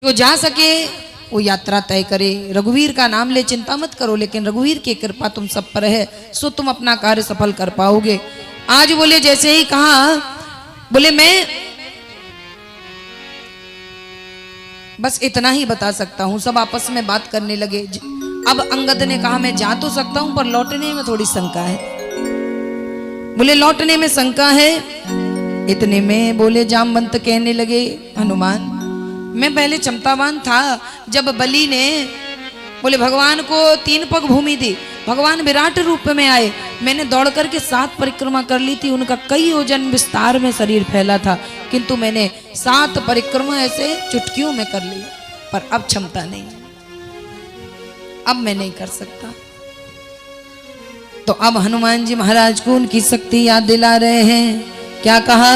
जो जा सके वो यात्रा तय करे। रघुवीर का नाम ले, चिंता मत करो, लेकिन रघुवीर की कृपा तुम सब पर है, सो तुम अपना कार्य सफल कर पाओगे। आज बोले जैसे ही कहा, बोले मैं बस इतना ही बता सकता हूं। सब आपस में बात करने लगे। अब अंगद ने कहा मैं जा तो सकता हूं, पर लौटने में थोड़ी शंका है। बोले लौटने में शंका है। इतने में बोले जामवंत कहने लगे, हनुमान मैं पहले चमतावान था, जब बलि ने बोले भगवान को 3 पग भूमि दी, भगवान विराट रूप में आए, मैंने दौड़ करके 7 परिक्रमा कर ली थी। उनका कई योजन विस्तार में शरीर फैला था, किंतु मैंने 7 परिक्रमा ऐसे चुटकियों में कर ली, पर अब क्षमता नहीं, अब मैं नहीं कर सकता। तो अब हनुमान जी महाराज को उनकी शक्ति याद दिला रहे हैं। क्या कहा?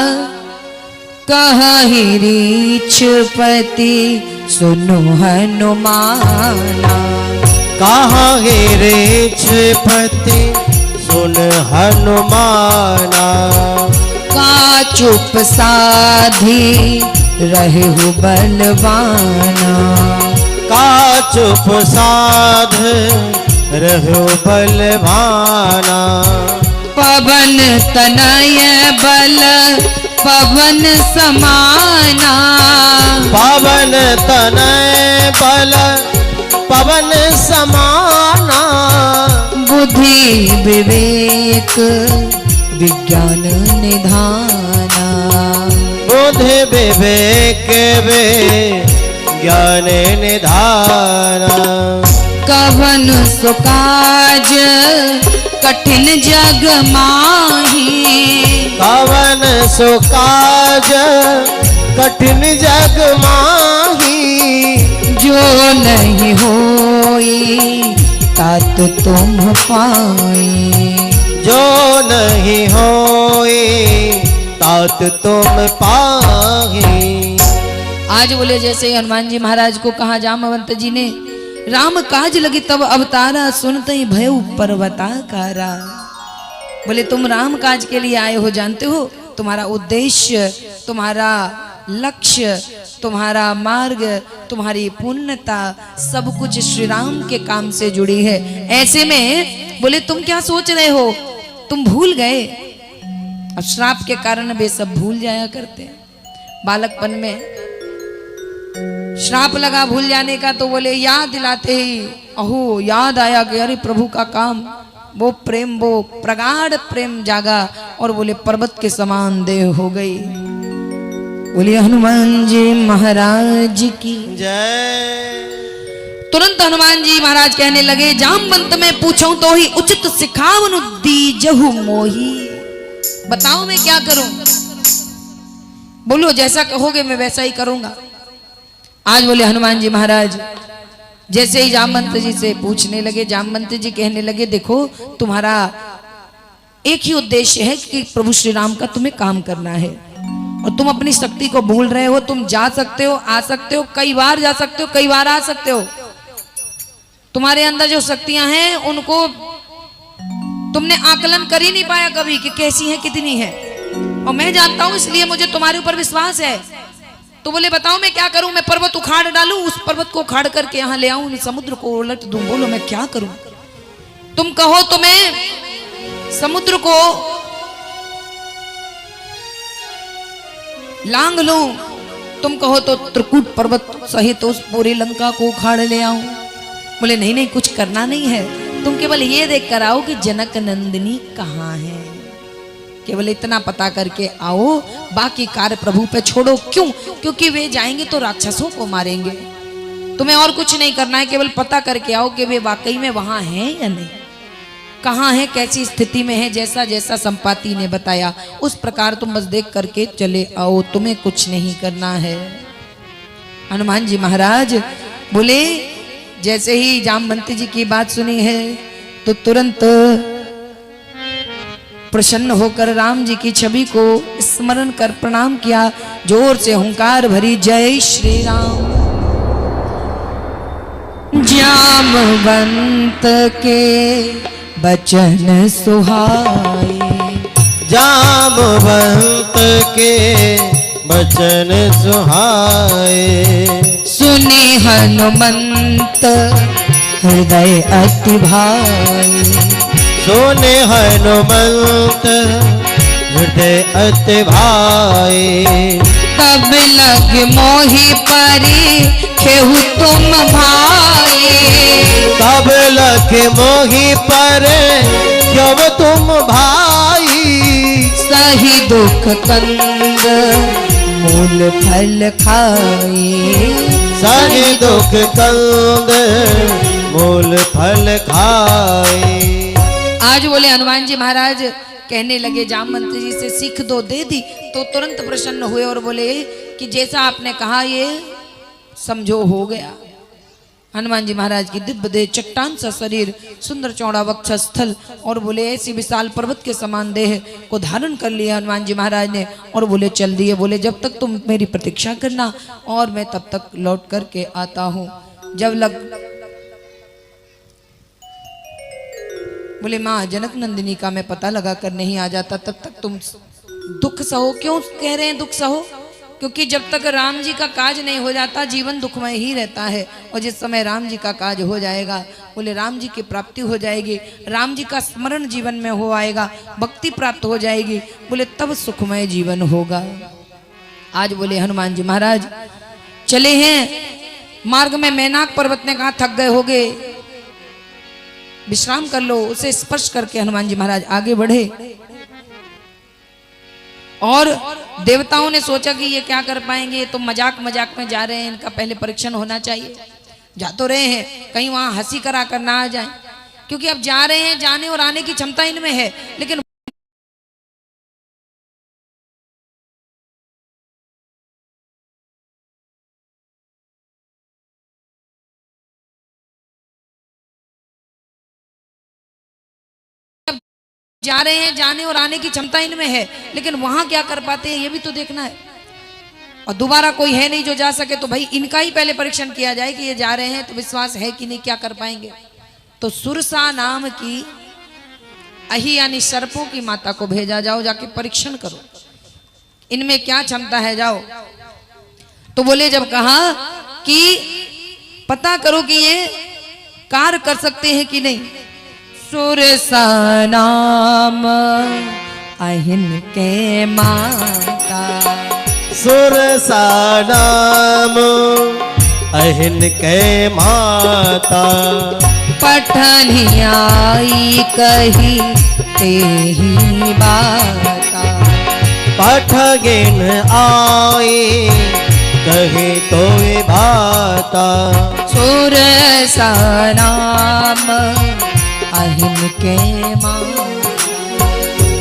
कहा ही रीछपति सुनो हनुमाना, कहा हे रीछपति सुन हनुमाना, का चुप साधी रहु बलवाना, का चुप साध रहु बलवाना, पवन तनय बल पवन समाना, पवन तनय बल पवन समाना, बुद्धि विवेक विज्ञान निधाना, बुद्धि विवेक ज्ञान निधाना, कवन सुकाज कठिन जग माही, कवन सुकाज कठिन जग माही, जो नहीं होई तात तुम पाई, जो नहीं होई तात तुम पाही। आज बोले जैसे हनुमान जी महाराज को कहा जामवंत जी ने, राम काज लगी तब अवतारा, सुनते ही भयउ पर्वताकारा। बोले तुम राम काज के लिए आए हो, जानते हो तुम्हारा उद्देश्य, तुम्हारा लक्ष्य, तुम्हारा मार्ग, तुम्हारी पुण्यता सब कुछ श्री राम के काम से जुड़ी है। ऐसे में बोले तुम क्या सोच रहे हो, तुम भूल गए। अब श्राप के कारण वे सब भूल जाया करते हैं। बालकपन में श्राप लगा भूल जाने का, तो बोले याद दिलाते ही अहो याद आया कि अरे प्रभु का काम, वो प्रेम, वो प्रगाढ़ प्रेम जागा और बोले पर्वत के समान देह हो गई। बोले हनुमान जी महाराज की जय। तुरंत हनुमान जी महाराज कहने लगे, जामवंत में पूछूं तो ही उचित सिखावनु दीजहु मोही। बताओ मैं क्या करूं, बोलो जैसा कहोगे मैं वैसा ही करूंगा। आज बोले हनुमान जी महाराज जैसे ही जामवंत जी से पूछने लगे, जामवंत जी कहने लगे देखो तुम्हारा एक ही उद्देश्य है कि प्रभु श्री राम का तुम्हें काम करना है, और तुम अपनी शक्ति को भूल रहे हो। तुम जा सकते हो, आ सकते हो, कई बार जा सकते हो, कई बार आ सकते हो। तुम्हारे अंदर जो शक्तियां हैं उनको तुमने आकलन कर ही नहीं पाया कभी कि कैसी है, कितनी है, और मैं जानता हूं, इसलिए मुझे तुम्हारे ऊपर विश्वास है। तो बोले बताओ मैं क्या करूं, मैं पर्वत उखाड़ डालूं, उस पर्वत को उखाड़ करके यहां ले आऊं, समुद्र को उलट दूं, बोलो मैं क्या करूं। तुम कहो तो मैं समुद्र को लांग लूं, तुम कहो तो त्रिकूट पर्वत सहित उस पूरी लंका को उखाड़ ले आऊं। बोले नहीं नहीं, कुछ करना नहीं है, तुम केवल ये देख कर आओ कि जनक नंदिनी कहाँ है, केवल इतना पता करके आओ, बाकी कार्य प्रभु पे छोड़ो। क्यों? क्योंकि वे जाएंगे तो राक्षसों को मारेंगे। तुम्हें और कुछ नहीं करना है, केवल पता करके आओ कि वे वाकई में वहां हैं या नहीं, कहाँ है, कैसी स्थिति में है। जैसा जैसा संपाति ने बताया उस प्रकार तुम बस देख करके चले आओ, तुम्हें कुछ नहीं करना है। हनुमान जी महाराज बोले जैसे ही जामवंत जी की बात सुनी है तो तुरंत प्रसन्न होकर राम जी की छवि को स्मरण कर प्रणाम किया, जोर से हुंकार भरी, जय श्री राम। जामवंत के बचन सुहाए, जामवंत के बचन सुहाए, सुन हनुमंत हृदय अति भाई। सुने हनुमंत हृदय अति भाई। तब लग मोहि परी खेहु तुम भाई। तब लख मोहि पर जब तुम भाई। सही दुख कंद मूल फल खाई। सही दुख कंद मूल फल खाए। आज बोले हनुमान जी महाराज कहने लगे जामवंत जी से सीख दो, दे दी तो तुरंत प्रसन्न हुए और बोले कि जैसा आपने कहा ये समझो हो गया। हनुमान जी महाराज की दिव्य देह, चट्टान सा शरीर, सुंदर चौड़ा वक्षस्थल और बोले ऐसी विशाल पर्वत के समान देह को धारण कर लिया हनुमान जी महाराज ने और बोले चल दिए। बोले जब तक तुम मेरी प्रतीक्षा करना और मैं तब तक लौट करके आता हूँ। जब लग बोले माँ जनक नंदिनी का मैं पता लगा कर नहीं आ जाता तब तक तुम दुख सहो। क्यों कह रहे हैं दुख सहो? क्योंकि जब तक राम जी का काज नहीं हो जाता जीवन दुखमय ही रहता है, और जिस समय राम जी का काज हो जाएगा बोले राम जी की प्राप्ति हो जाएगी, राम जी का स्मरण जीवन में हो आएगा, भक्ति प्राप्त हो जाएगी, बोले तब सुखमय जीवन होगा। आज बोले हनुमान जी महाराज चले हैं, मार्ग में मैनाक पर्वत ने कहा थक गए होगे, विश्राम कर लो। उसे स्पर्श करके हनुमान जी महाराज आगे बढ़े और देवताओं ने सोचा कि ये क्या कर पाएंगे, ये तो मजाक मजाक में जा रहे हैं, इनका पहले परीक्षण होना चाहिए। जा तो रहे हैं, कहीं वहां हंसी करा कर ना आ जाए, क्योंकि अब जा रहे हैं, जाने और आने की क्षमता इनमें है, लेकिन जा रहे हैं, जाने और आने की क्षमता इनमें है, लेकिन वहां क्या कर पाते हैं ये भी तो देखना है। और दोबारा कोई है नहीं जो जा सके, तो भाई इनका ही पहले परीक्षण किया जाए कि ये जा रहे हैं तो विश्वास है कि नहीं, क्या कर पाएंगे। तो सुरसा नाम की अही यानी सर्पों की माता को भेजा, जाओ जाके परीक्षण करो इनमें क्या क्षमता है, जाओ। तो बोले जब कहा कि पता करो कि ये कार्य कर सकते हैं कि नहीं। सुरसा नाम अहिन के माता। सुरसा नाम अहिन के माता। पठनी आई कही तेही बाता। पठगिन आई कही तो बाता। सुरसा नाम अहिन के माता।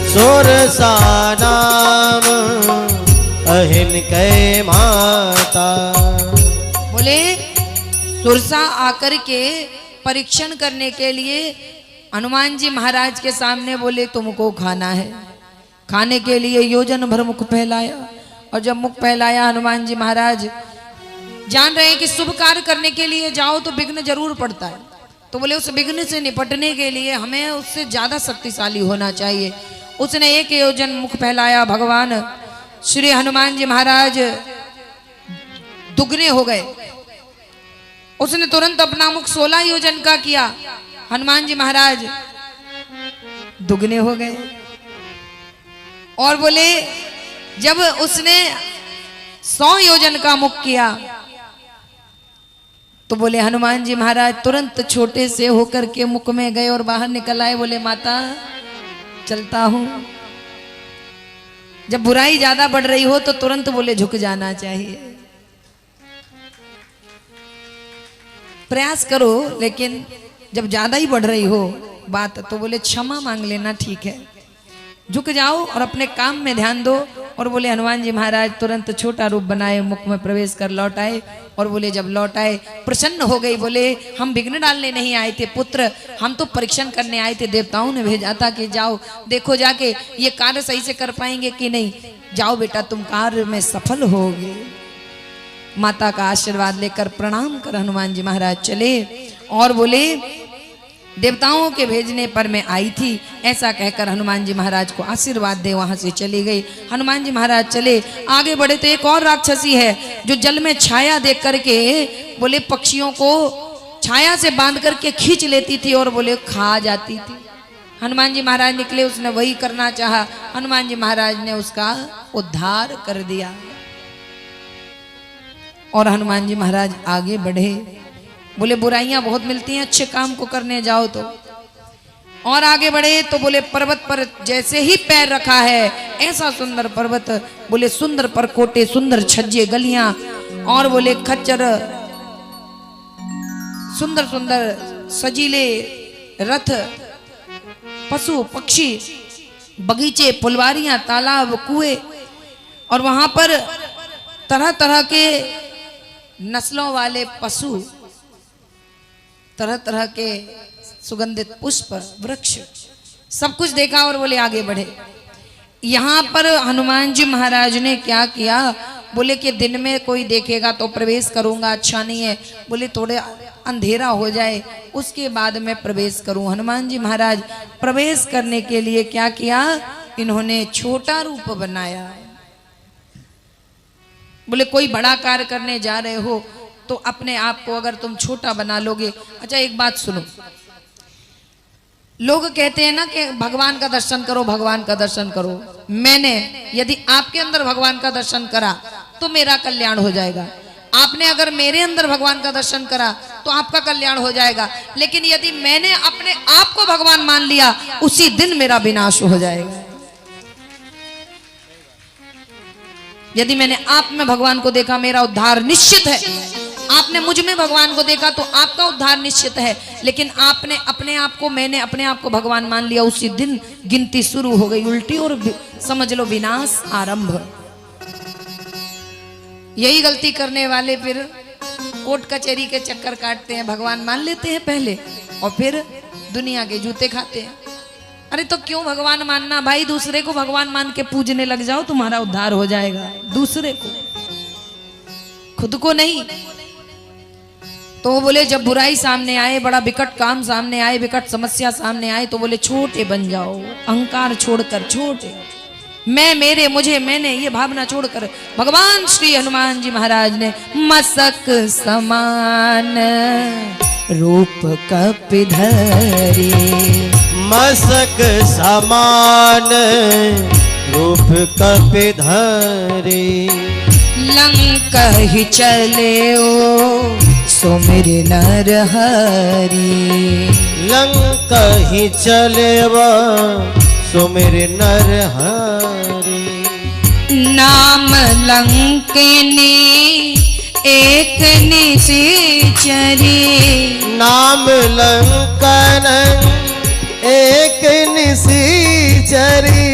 सुरसा नाम अहिन के माता। बोले सुरसा आकर के परीक्षण करने के लिए हनुमान जी महाराज के सामने बोले तुमको खाना है। खाने के लिए योजन भर मुख फैलाया, और जब मुख फैलाया हनुमान जी महाराज जान रहे हैं कि शुभ कार्य करने के लिए जाओ तो विघ्न जरूर पड़ता है, तो बोले उस विघ्न से निपटने के लिए हमें उससे ज्यादा शक्तिशाली होना चाहिए। उसने एक योजन मुख फैलाया, भगवान श्री हनुमान जी महाराज दुगने हो गए। उसने तुरंत अपना मुख 16 योजन का किया, हनुमान जी महाराज दुगने हो गए। और बोले जब उसने 100 योजन का मुख किया तो बोले हनुमान जी महाराज तुरंत छोटे से होकर के मुख में गए और बाहर निकल आए। बोले माता चलता हूं। जब बुराई ज्यादा बढ़ रही हो तो तुरंत बोले झुक जाना चाहिए, प्रयास करो, लेकिन जब ज्यादा ही बढ़ रही हो बात तो बोले क्षमा मांग लेना ठीक है, झुक जाओ और अपने काम में ध्यान दो। और बोले हनुमान जी महाराज तुरंत छोटा रूप बनाए, मुख में प्रवेश कर लौट आए। और बोले जब लौट आए प्रसन्न हो गई, बोले हम विघ्न डालने नहीं आए थे पुत्र, हम तो परीक्षण करने आए थे। देवताओं ने भेजा था कि जाओ देखो जाके ये कार्य सही से कर पाएंगे कि नहीं, जाओ बेटा तुम कार्य में सफल होगे। माता का आशीर्वाद लेकर प्रणाम कर हनुमान जी महाराज चले और बोले देवताओं के भेजने पर मैं आई थी। ऐसा कहकर हनुमान जी महाराज को आशीर्वाद दे वहां से चली गई। हनुमान जी महाराज चले, आगे बढ़े तो एक और राक्षसी है जो जल में छाया देख करके बोले पक्षियों को छाया से बांध करके खींच लेती थी और बोले खा जाती थी। हनुमान जी महाराज निकले, उसने वही करना चाहा। हनुमान जी महाराज ने उसका उद्धार कर दिया और हनुमान जी महाराज आगे बढ़े। बोले बुराइयां बहुत मिलती हैं, अच्छे काम को करने जाओ तो। और आगे बढ़े तो बोले पर्वत पर जैसे ही पैर रखा है, ऐसा सुंदर पर्वत, बोले सुंदर परकोटे, सुंदर छज्जे, गलियां, और बोले खच्चर, सुंदर सुंदर सजीले रथ, पशु पक्षी, बगीचे, फुलवारियां, तालाब, कुएं, और वहां पर तरह तरह के नस्लों वाले पशु, तरह तरह के सुगंधित पुष्प, वृक्ष, सब कुछ देखा और बोले आगे बढ़े। यहाँ पर हनुमान जी महाराज ने क्या किया, बोले कि दिन में कोई देखेगा तो प्रवेश करूंगा, अच्छा नहीं है, बोले थोड़े अंधेरा हो जाए उसके बाद मैं प्रवेश करूं। हनुमान जी महाराज प्रवेश करने के लिए क्या किया, इन्होंने छोटा रूप बनाया। बोले कोई बड़ा कार्य करने जा रहे हो तो अपने आप को अगर तुम छोटा बना लोगे। अच्छा एक बात सुनो, लोग कहते हैं ना कि भगवान का दर्शन करो, भगवान का दर्शन करो। मैंने यदि आपके अंदर भगवान का दर्शन करा तो मेरा कल्याण हो जाएगा, आपने अगर मेरे अंदर भगवान का दर्शन करा तो आपका कल्याण हो जाएगा। लेकिन यदि मैंने अपने आप को भगवान मान लिया, उसी दिन मेरा विनाश हो जाएगा। यदि मैंने आप में भगवान को देखा, मेरा उद्धार निश्चित है। आपने मुझ में भगवान को देखा तो आपका उद्धार निश्चित है। लेकिन आपने अपने आप को, मैंने अपने आप को भगवान मान लिया, उसी दिन गिनती शुरू हो गई उल्टी, और समझ लो विनाश आरंभ। यही गलती करने वाले फिर कोर्ट कचहरी के चक्कर काटते हैं, भगवान मान लेते हैं पहले और फिर दुनिया के जूते खाते हैं। अरे तो क्यों भगवान मानना भाई, दूसरे को भगवान मान के पूजने लग जाओ, तुम्हारा उद्धार हो जाएगा। दूसरे को, खुद को नहीं। तो वो बोले जब बुराई सामने आए, बड़ा विकट काम सामने आए, विकट समस्या सामने आए, तो बोले छोटे बन जाओ, अहंकार छोड़कर, छोटे, मैं, मेरे, मुझे, मैंने, ये भावना छोड़कर भगवान श्री हनुमान जी महाराज ने मसक समान रूप कपिधरी, मसक समान रूप कपिधरी, लंका ही चले ओ सुमिर नर हरि, लंका ही चले वो सुमिर नर हरि, नाम लंकिनी एक निशिचरी, नाम लंकन एक निशिचरी,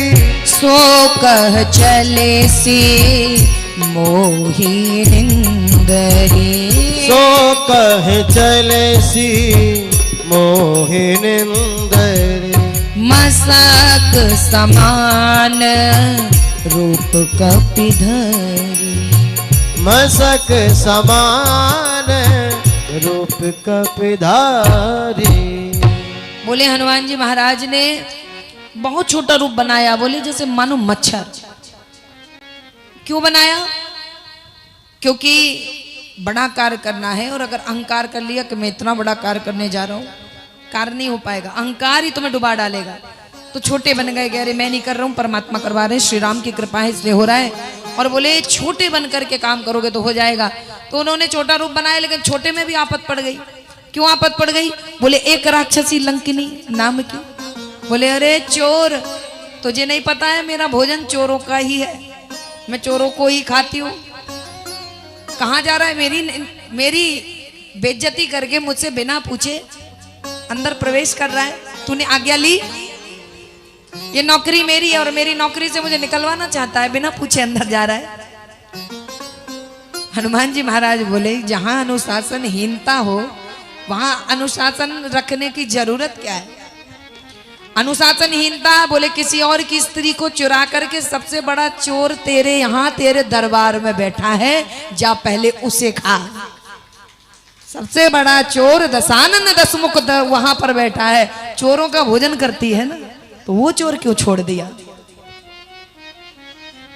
सो कह चले सी मोहि निंदरी, सो कह चले सी मोहि निंदरी, मसक समान रूप कपिधरी, मसक समान रूप कपिधारी। बोले हनुमान जी महाराज ने बहुत छोटा रूप बनाया, बोले जैसे मानो मच्छर। क्यों बनाया? क्योंकि बड़ा कार्य करना है, और अगर अहंकार कर लिया कि मैं इतना बड़ा कार्य करने जा रहा हूं, कार्य नहीं हो पाएगा, अहंकार ही तुम्हें डुबा डालेगा। तो छोटे बन गए, कह रहे मैं नहीं कर रहा हूं, परमात्मा करवा रहे, श्री राम की कृपा है इसलिए हो रहा है। और बोले छोटे बन करके काम करोगे तो हो जाएगा। तो उन्होंने छोटा रूप बनाया, लेकिन छोटे में भी आफत पड़ गई। क्यों आफत पड़ गई? बोले एक राक्षसी लंकिनी नाम की, बोले अरे चोर, तुझे नहीं पता है मेरा भोजन चोरों का ही है, मैं चोरों को ही खाती हूँ। कहाँ जा रहा है? मेरी बेइज्जती करके मुझसे बिना पूछे अंदर प्रवेश कर रहा है, तूने आज्ञा ली? ये नौकरी मेरी है और मेरी नौकरी से मुझे निकलवाना चाहता है, बिना पूछे अंदर जा रहा है। हनुमान जी महाराज बोले जहां अनुशासनहीनता हो वहां अनुशासन रखने की जरूरत क्या है? अनुशासनहीनता, बोले किसी और की स्त्री को चुरा करके सबसे बड़ा चोर तेरे यहाँ तेरे दरबार में बैठा है, जा पहले उसे खा। सबसे बड़ा चोर दशानन दशमुख वहां पर बैठा है, चोरों का भोजन करती है ना, तो वो चोर क्यों छोड़ दिया?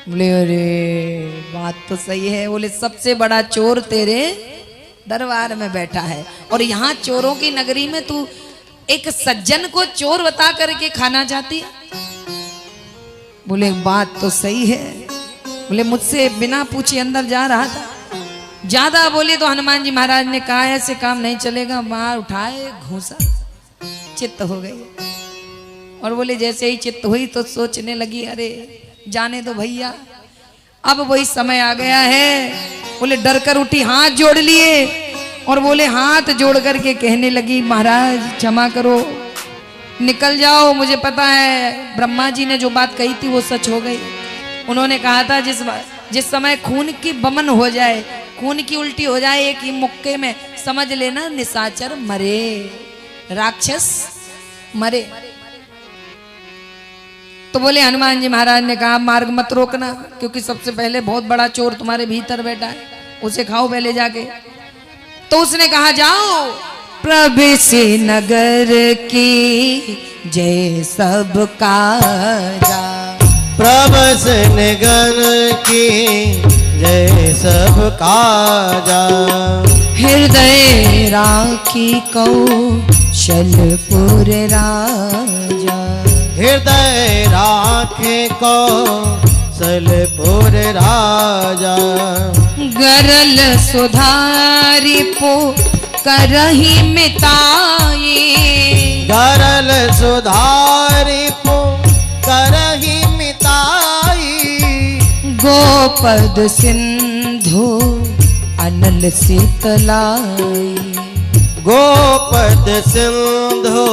बोले अरे बात तो सही है। बोले सबसे बड़ा चोर तेरे दरबार में बैठा है और यहाँ चोरों की नगरी में तू एक सज्जन को चोर बता करके खाना चाहती है? बोले बात तो सही है। बोले मुझसे बिना पूछे अंदर जा रहा था, ज्यादा बोले तो हनुमान जी महाराज ने कहा ऐसे काम नहीं चलेगा, मार उठाए घूसा, चित्त हो गई। और बोले जैसे ही चित्त हुई तो सोचने लगी अरे जाने दो भैया, अब वही समय आ गया है। बोले डर कर उठी, हाथ जोड़ लिए और बोले हाथ जोड़ करके कहने लगी महाराज क्षमा करो, निकल जाओ, मुझे पता है ब्रह्मा जी ने जो बात कही थी वो सच हो गई। उन्होंने कहा था जिस समय खून की बमन हो जाए, खून की उल्टी हो जाए एक ही मुक्के में, समझ लेना निशाचर मरे, राक्षस मरे। तो बोले हनुमान जी महाराज ने कहा मार्ग मत रोकना, क्योंकि सबसे पहले बहुत बड़ा चोर तुम्हारे भीतर बैठा है, उसे खाओ पहले जाके। तो उसने कहा जाओ, प्रवेश नगर की जय सब काजा, प्रवेश नगर की जय सब काजा, हृदय राखी कौशलपुर राजा, हृदय राखे कौशलपुर राजा, गरल सुधारी पो करही मिताई, गरल सुधारी पो करही मिताई, गोपद सिंधु अनल शीतलाई, गोपद सिंधु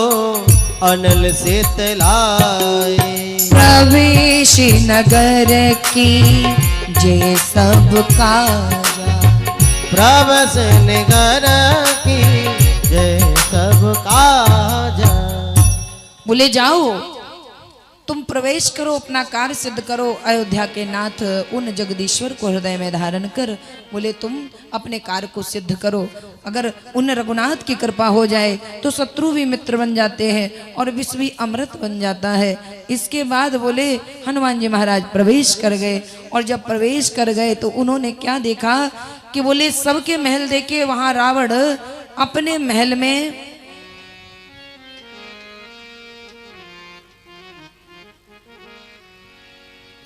अनल शीतलाई, प्रवेश नगर की जय सब काजा, प्रवेश नगर की जय सब काजा। बोले जाओ तुम प्रवेश करो, अपना कार्य सिद्ध करो, अयोध्या के नाथ उन जगदीश्वर को हृदय में धारण कर। बोले तुम अपने कार्य को सिद्ध करो, अगर उन रघुनाथ की कृपा हो जाए तो शत्रु भी मित्र बन जाते हैं और विष भी अमृत बन जाता है। इसके बाद बोले हनुमान जी महाराज प्रवेश कर गए, और जब प्रवेश कर गए तो उन्होंने क्या देखा कि बोले सबके महल देखे, वहां रावण अपने महल में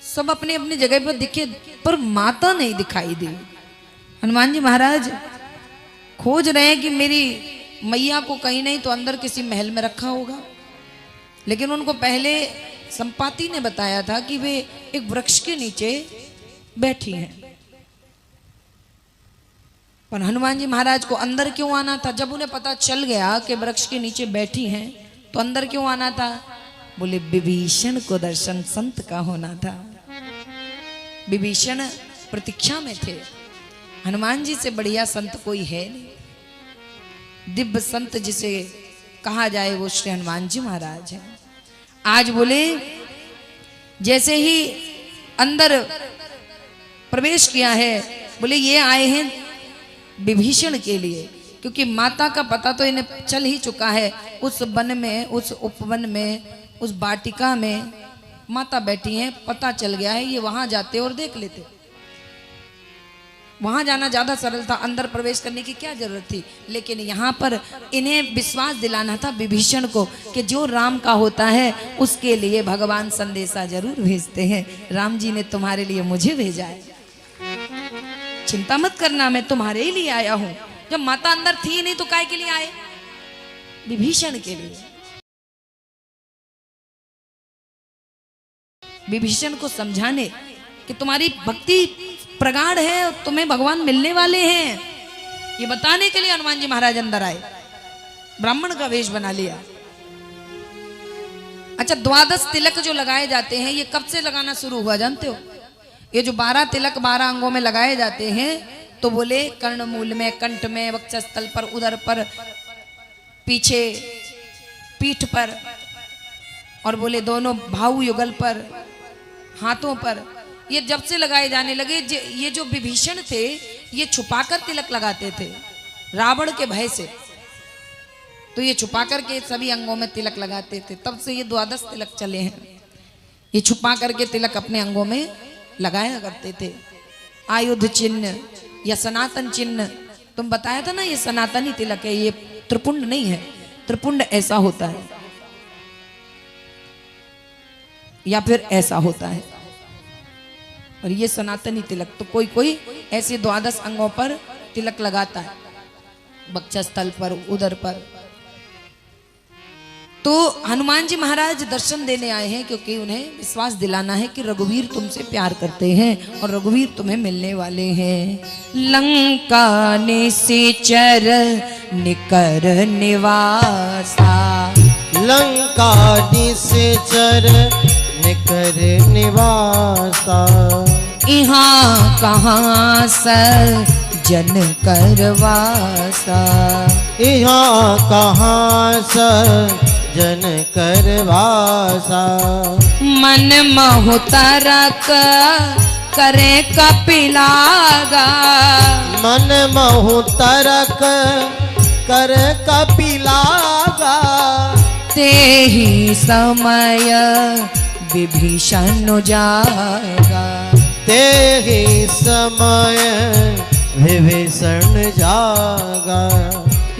सब अपने अपने जगह पर दिखे, पर माता नहीं दिखाई दी। हनुमान जी महाराज खोज रहे हैं कि मेरी मैया को कहीं नहीं तो अंदर किसी महल में रखा होगा, लेकिन उनको पहले संपाति ने बताया था कि वे एक वृक्ष के नीचे बैठी हैं। पर हनुमान जी महाराज को अंदर क्यों आना था? जब उन्हें पता चल गया कि वृक्ष के नीचे बैठी हैं तो अंदर क्यों आना था? बोले विभीषण को दर्शन संत का होना था। विभीषण प्रतीक्षा में थे, हनुमान जी से बढ़िया संत कोई है नहीं। दिव्य संत जिसे कहा जाए वो श्री हनुमान जी महाराज हैं। आज बोले जैसे ही अंदर प्रवेश किया है, बोले ये आए हैं विभीषण के लिए, क्योंकि माता का पता तो इन्हें चल ही चुका है। उस वन में, उस उपवन में, उस वाटिका में माता बैठी हैं, पता चल गया है। ये वहां जाते और देख लेते, वहां जाना ज्यादा सरल था, अंदर प्रवेश करने की क्या जरूरत थी। लेकिन यहाँ पर इन्हें विश्वास दिलाना था विभीषण को कि जो राम का होता है उसके लिए भगवान संदेशा जरूर भेजते हैं। राम जी ने तुम्हारे लिए मुझे भेजा है, चिंता मत करना, मैं तुम्हारे ही लिए आया हूं। जब माता अंदर थी नहीं तो काय के लिए आए? विभीषण के लिए। विभीषण को समझाने कि तुम्हारी भक्ति प्रगाढ़ है, तुम्हें भगवान मिलने वाले हैं, ये बताने के लिए हनुमान जी महाराज अंदर आए, ब्राह्मण का वेश बना लिया। अच्छा, 12 तिलक जो लगाए जाते हैं ये कब से लगाना शुरू हुआ जानते हो? ये जो 12 तिलक 12 अंगों में लगाए जाते हैं, तो बोले कर्णमूल में, कंठ में, वक्षस्थल पर, उदर पर, पीछे पीठ पर, और बोले दोनों भाऊ युगल पर, हाथों पर, ये जब से लगाए जाने लगे। ये जो विभीषण थे ये छुपाकर तिलक लगाते थे, रावण के भय से। तो ये छुपा करके सभी अंगों में तिलक लगाते थे, तब से ये 12 तिलक चले हैं। ये छुपा करके तिलक अपने अंगों में लगाया करते थे। आयुध चिन्ह या सनातन चिन्ह, तुम बताया था ना, ये सनातनी तिलक है, ये त्रिपुंड नहीं है। त्रिपुंड ऐसा होता है या फिर ऐसा होता है, और ये सनातनी तिलक। तो कोई कोई ऐसे 12 अंगों पर तिलक लगाता है, वक्षस्थल पर, उदर पर। तो हनुमान जी महाराज दर्शन देने आए हैं, क्योंकि उन्हें विश्वास दिलाना है कि रघुवीर तुमसे प्यार करते हैं और रघुवीर तुम्हें मिलने वाले हैं। लंका निश्चर निकर निवासा, लंका निश्चर निकर निवासा, यहाँ कहाँ सजन करवासा, यहाँ कहाँ सजन करवासा। मन महु तरक करे कपिलागा, मन महु तरक कर कपिलागा, ते ही समय विभीषण जागा, ते ही समय विभीषण जागा।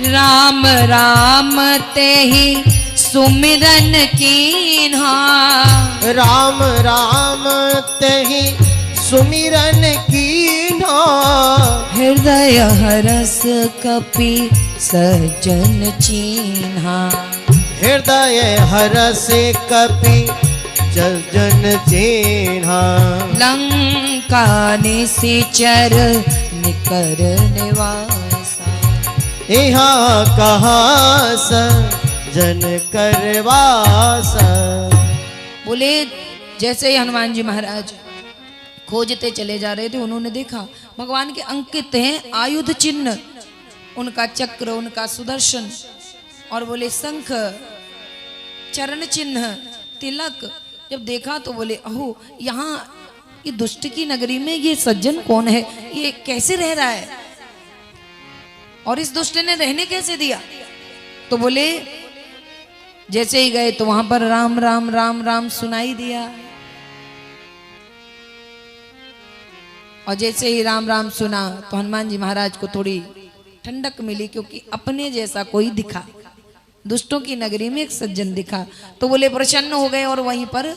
राम राम ते ही सुमिरन कीन्हा, राम राम ते ही सुमिरन कीन्हा, हृदय हरस कपि सजन चीन्हा, हृदय हरस कपि सजन चीन्हा। लंका निश्चर निकर निवासा, यहाँ कहाँ सजन करवासा। बोले जैसे ही हनुमान जी महाराज खोजते चले जा रहे थे, उन्होंने देखा भगवान के अंकित हैं आयुध चिन्ह, उनका चक्र, उनका सुदर्शन, और बोले शंख, चरण चिन्ह, तिलक। जब देखा तो बोले अहो, यहाँ ये दुष्ट की नगरी में ये सज्जन कौन है, ये कैसे रह रहा है, और इस दुष्ट ने रहने कैसे दिया। तो बोले जैसे ही गए तो वहां पर राम राम राम राम सुनाई दिया, और जैसे ही राम राम सुना तो हनुमान जी महाराज को थोड़ी ठंडक मिली, क्योंकि अपने जैसा कोई दिखा, दुष्टों की नगरी में एक सज्जन दिखा। तो बोले प्रसन्न हो गए, और वहीं पर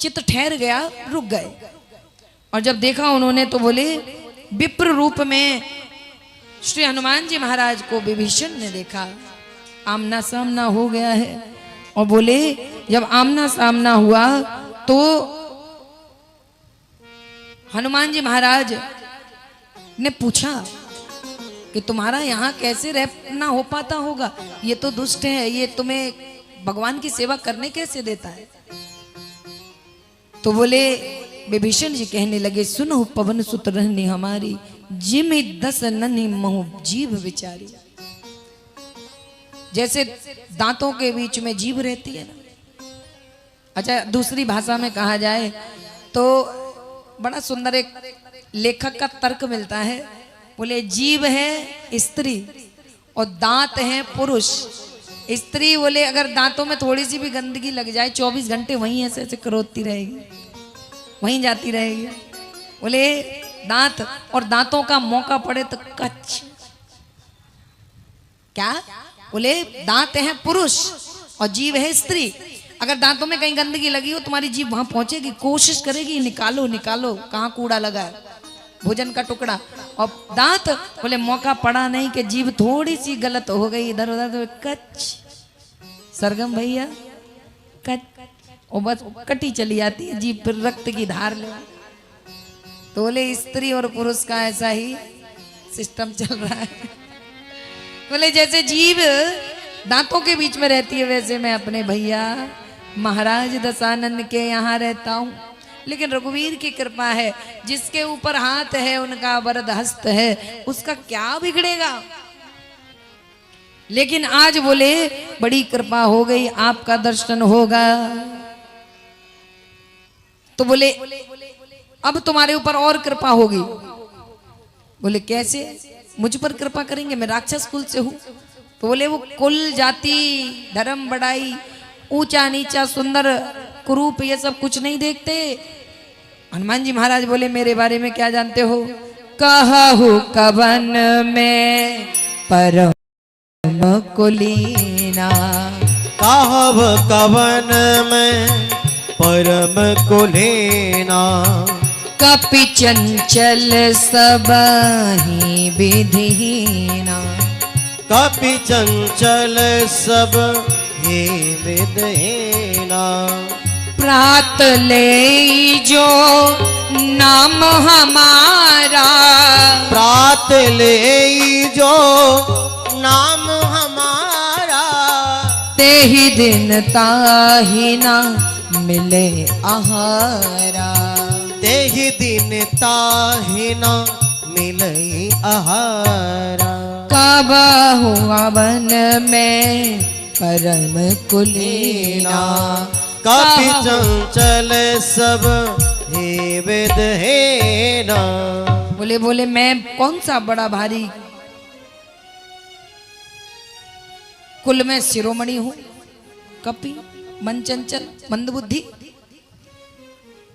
चित्त ठहर गया, रुक गए। और जब देखा उन्होंने तो बोले विप्र रूप में श्री हनुमान जी महाराज को विभीषण ने देखा, आमना सामना हो गया है। और बोले जब आमना सामना हुआ तो हनुमान जी महाराज ने पूछा कि तुम्हारा यहाँ कैसे रहना हो पाता होगा, ये तो दुष्ट है, ये तुम्हें भगवान की सेवा करने कैसे देता है। तो बोले विभीषण जी कहने लगे, सुनो पवन सुत रहनी हमारी, जिम 10 नन्ही महु जीभ विचारी। जैसे दांतों के बीच में जीभ रहती है ना। अच्छा, दूसरी भाषा में कहा जाए तो बड़ा सुंदर एक लेखक का तर्क मिलता है। बोले जीभ है स्त्री और दांत है पुरुष। स्त्री बोले अगर दांतों में थोड़ी सी भी गंदगी लग जाए 24 घंटे वहीं ऐसे ऐसे करोतती रहेगी, वहीं जाती रहेगी। बोले दांत, और दांतों का मौका पड़े तो कच्च। क्या बोले दांत है पुरुष और जीभ है स्त्री। अगर दांतों में कहीं गंदगी लगी हो तुम्हारी जीभ वहां पहुंचेगी, कोशिश करेगी निकालो निकालो कहाँ कूड़ा लगा है, भोजन का टुकड़ा। और दांत बोले मौका पड़ा नहीं कि जीभ थोड़ी सी गलत हो गई इधर उधर तो कच सरगम भैया कच, और बस कटी चली जाती है जीभ, फिर रक्त की धार ले। तो बोले स्त्री और पुरुष का ऐसा ही सिस्टम चल रहा है। बोले जैसे जीभ दांतों के बीच में रहती है वैसे मैं अपने भैया महाराज दशानन के यहाँ रहता हूँ। लेकिन रघुवीर की कृपा है, जिसके ऊपर हाथ है उनका वरद हस्त है, उसका क्या बिगड़ेगा। लेकिन आज बोले बड़ी कृपा हो गई, आपका दर्शन होगा। तो बोले अब तुम्हारे ऊपर और कृपा होगी। बोले कैसे। मुझ पर कृपा करेंगे, मैं राक्षस कुल से हूँ। तो बोले वो कुल जाति धर्म बढ़ाई ऊंचा नीचा सुंदर कुरूप ये सब कुछ नहीं देखते। हनुमान जी महाराज बोले मेरे बारे में क्या जानते हो? कहु कवन में परम कुलीना, कहब कवन में परम कुलीना, कपि चंचल सबहि विधिहीना, कपि चंचल सब ही विदहीना, प्रात ले जो नाम हमारा, प्रात ले जो नाम हमारा, ते ही दिन ताहि ना मिले आहारा, ते ही दिन ताहि न मिलई आहारा, कबहु अवन में परम कुलीना, कपि चंचल सब ही विदहीना। बोले बोले मैं कौन सा बड़ा भारी कुल में शिरोमणि हूं? कपि मन चंचल मंदबुद्धि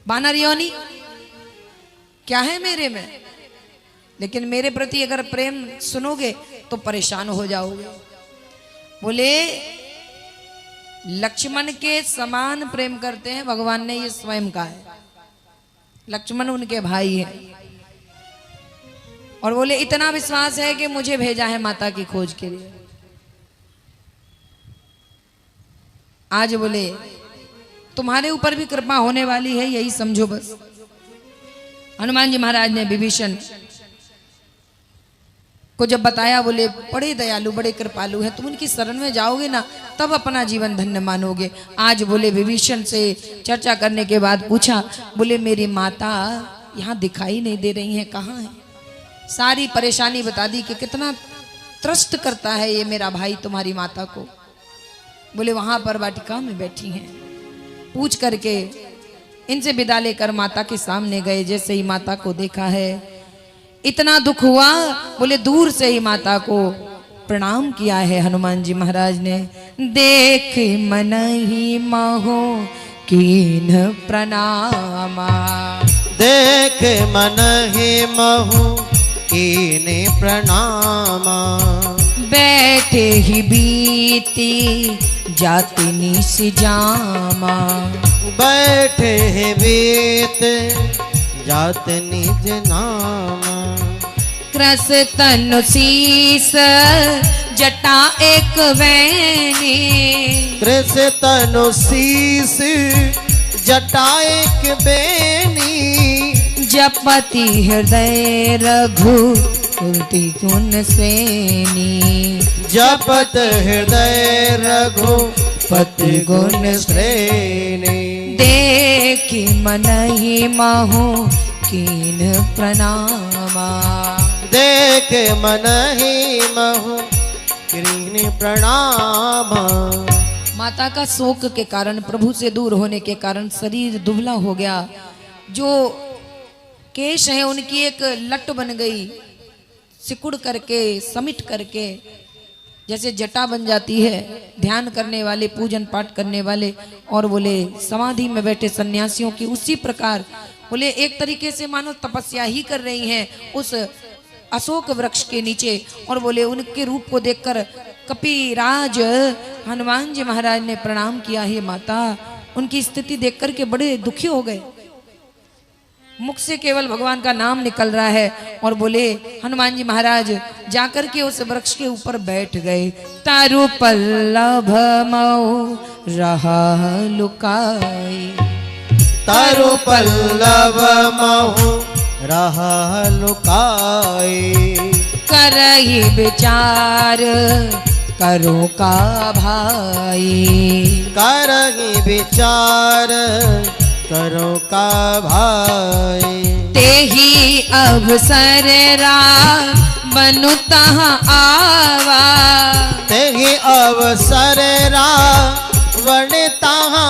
बानर योनि क्या है मेरे में? लेकिन मेरे प्रति अगर प्रेम सुनोगे तो परेशान हो जाओगे। बोले लक्ष्मण के समान प्रेम करते हैं भगवान ने, ये स्वयं कहा है। लक्ष्मण उनके भाई हैं और बोले इतना विश्वास है कि मुझे भेजा है माता की खोज के लिए। आज बोले तुम्हारे ऊपर भी कृपा होने वाली है, यही समझो बस। हनुमान जी महाराज ने विभीषण को जब बताया, बोले बड़े दयालु बड़े कृपालु हैं, तुम उनकी शरण में जाओगे ना तब अपना जीवन धन्य मानोगे। आज बोले विभीषण से चर्चा करने के बाद पूछा, बोले मेरी माता यहाँ दिखाई नहीं दे रही हैं, कहाँ है? सारी परेशानी बता दी कि कितना त्रस्त करता है ये मेरा भाई तुम्हारी माता को। बोले वहां पर वाटिका में बैठी हैं। पूछ करके इनसे विदा लेकर माता के सामने गए। जैसे ही माता को देखा है इतना दुख हुआ, बोले दूर से ही माता को प्रणाम किया है हनुमान जी महाराज ने। देख मन ही महो कीन प्रणामा, देख मन ही महु कीने प्रणामा, बैठे ही बीती जाति निस जामा, बैठे है बीत जात निज नामा, कृस तनु शीस जटा एक वैनी, कृष तनु शीस जटा एक बेनी, जपति हृदय रघु कुलति गुण सेनी, जपत हृदय रघु पति गुण श्रेणी, देखि मन ही महु कीन प्रणामा, देख मन ही महु कीन प्रणामा। माता का शोक के कारण, प्रभु से दूर होने के कारण शरीर दुबला हो गया। जो केश है उनकी एक लट बन गई, सिकुड़ करके समिट करके जैसे जटा बन जाती है ध्यान करने वाले पूजन पाठ करने वाले और बोले समाधि में बैठे सन्यासियों की, उसी प्रकार बोले एक तरीके से मानो तपस्या ही कर रही हैं उस अशोक वृक्ष के नीचे। और बोले उनके रूप को देखकर कपिराज हनुमान जी महाराज ने प्रणाम किया। हे माता, उनकी स्थिति देख करके बड़े दुखी हो गए। मुख से केवल भगवान का नाम निकल रहा है और बोले हनुमान जी महाराज जाकर के उस वृक्ष के ऊपर बैठ गए। तारु पल्लभ मऊ रहा लुकाई, तारु पल्लव महु रहा लुकाई, करही विचार करो का भाई, करही विचार करो का भाई, तेही अवसर रा बनु तहाँ आवा, तेहि अवसर रावण तहाँ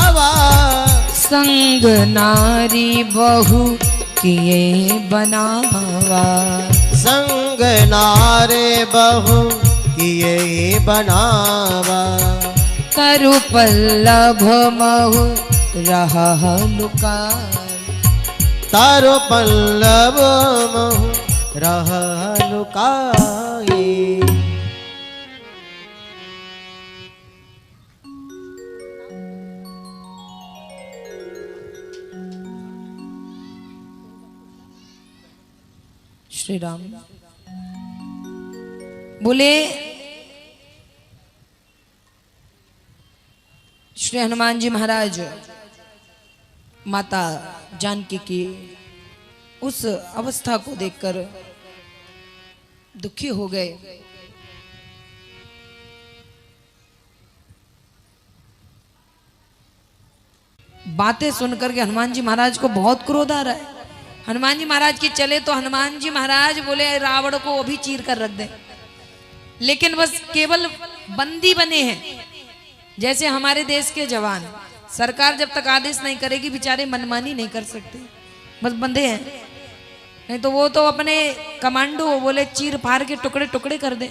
आवा, संग नारी बहु किए बनावा, संग अंगनारे बहु किए बनावा। करु पल्लभ महु रहा लुकाई। तारो पल्लव महु रहा लुकाई। श्री राम बोले श्री हनुमान जी महाराज माता जानकी की उस अवस्था को देखकर दुखी हो गए। बातें सुनकर के हनुमान जी महाराज को बहुत क्रोध आ रहा है। हनुमान जी महाराज की चले तो हनुमान जी महाराज बोले रावण को अभी चीर कर रख दे, लेकिन बस केवल बंदी बने हैं। जैसे हमारे देश के जवान, सरकार जब तक आदेश नहीं करेगी बेचारे मनमानी नहीं कर सकते, बस बंधे हैं। नहीं तो वो तो अपने कमांडो बोले चीर फाड़ के टुकड़े टुकड़े कर दे,